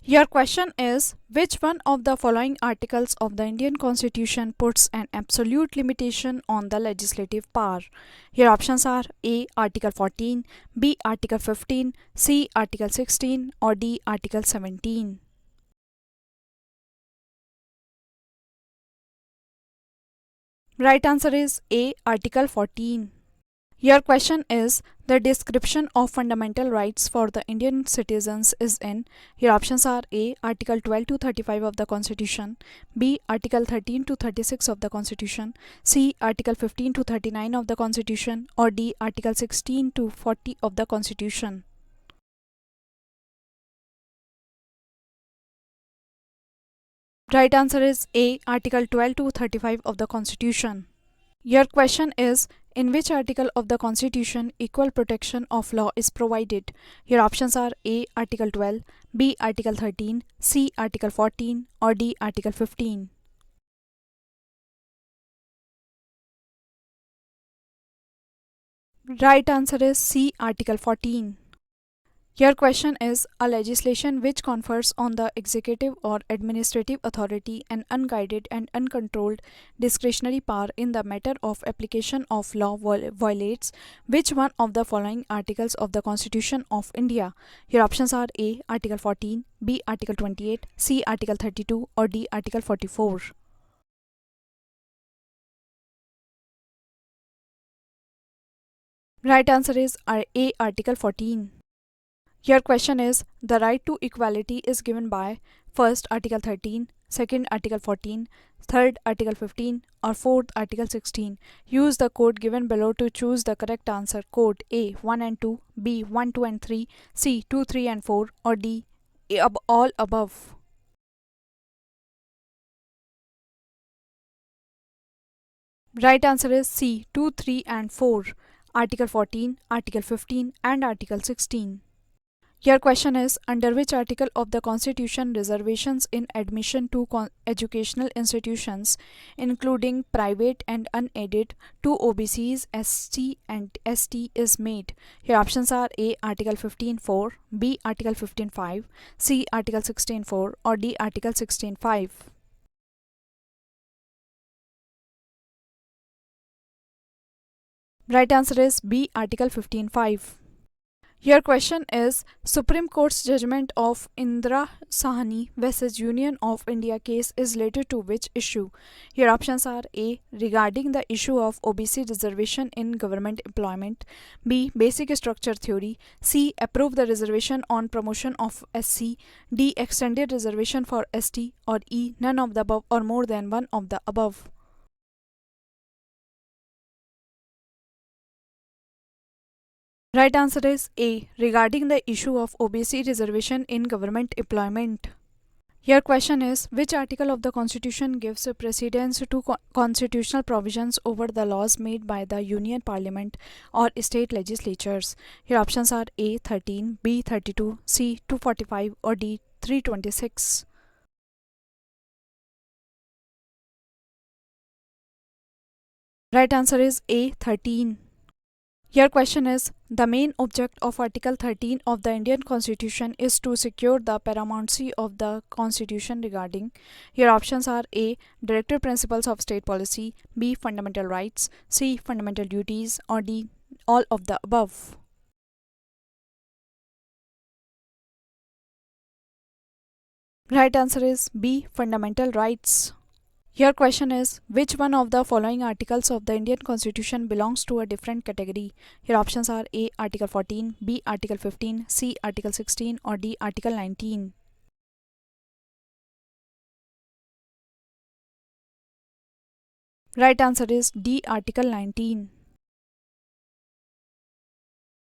Your question is, which one of the following articles of the Indian Constitution puts an absolute limitation on the legislative power? Your options are A. Article 14, B. Article 15, C. Article 16, or D. Article 17. Right answer is A. Article 14. Your question is, the description of fundamental rights for the Indian citizens is in. Your options are A. Article 12 to 35 of the Constitution, B. Article 13 to 36 of the Constitution, C. Article 15 to 39 of the Constitution, or D. Article 16 to 40 of the Constitution. Right answer is A. Article 12 to 35 of the Constitution. Your question is, in which article of the Constitution equal protection of law is provided? Your options are A. Article 12, B. Article 13, C. Article 14, or D. Article 15. Right answer is C. Article 14. Your question is, a legislation which confers on the executive or administrative authority an unguided and uncontrolled discretionary power in the matter of application of law violates which one of the following articles of the Constitution of India? Your options are A. Article 14, B. Article 28, C. Article 32, or D. Article 44. Right answer is A. Article 14. Your question is, the right to equality is given by first Article 13, second Article 14, third Article 15, or fourth Article 16. Use the code given below to choose the correct answer. Code A 1 and 2, B 1, 2 and 3, C 2, 3 and 4, or D all above. Right answer is C 2, 3 and 4. Article 14, Article 15 and Article 16. Your question is, under which article of the Constitution reservations in admission to educational institutions, including private and unaided, to OBCs, SC and ST is made? Your options are A. Article 15.4, B. Article 15.5, C. Article 16.4, or D. Article 16.5. Right answer is B. Article 15.5. Your question is, Supreme Court's judgment of Indira Sahni vs Union of India case is related to which issue? Your options are A. Regarding the issue of OBC reservation in government employment, B. Basic structure theory, C. Approve the reservation on promotion of SC, D. Extended reservation for ST, or E. None of the above or more than one of the above. Right answer is A. Regarding the issue of OBC reservation in government employment. Your question is, which article of the Constitution gives precedence to constitutional provisions over the laws made by the Union Parliament or state legislatures? Your options are A. 13, B. 32, C. 245, or D. 326. Right answer is A. 13. Your question is, the main object of Article 13 of the Indian Constitution is to secure the paramountcy of the Constitution regarding. Your options are A. Directive principles of state policy, B. Fundamental rights, C. Fundamental duties, or D. All of the above. Right answer is B. Fundamental rights. Your question is, which one of the following articles of the Indian Constitution belongs to a different category? Your options are A. Article 14, B. Article 15, C. Article 16, or D. Article 19. Right answer is D. Article 19.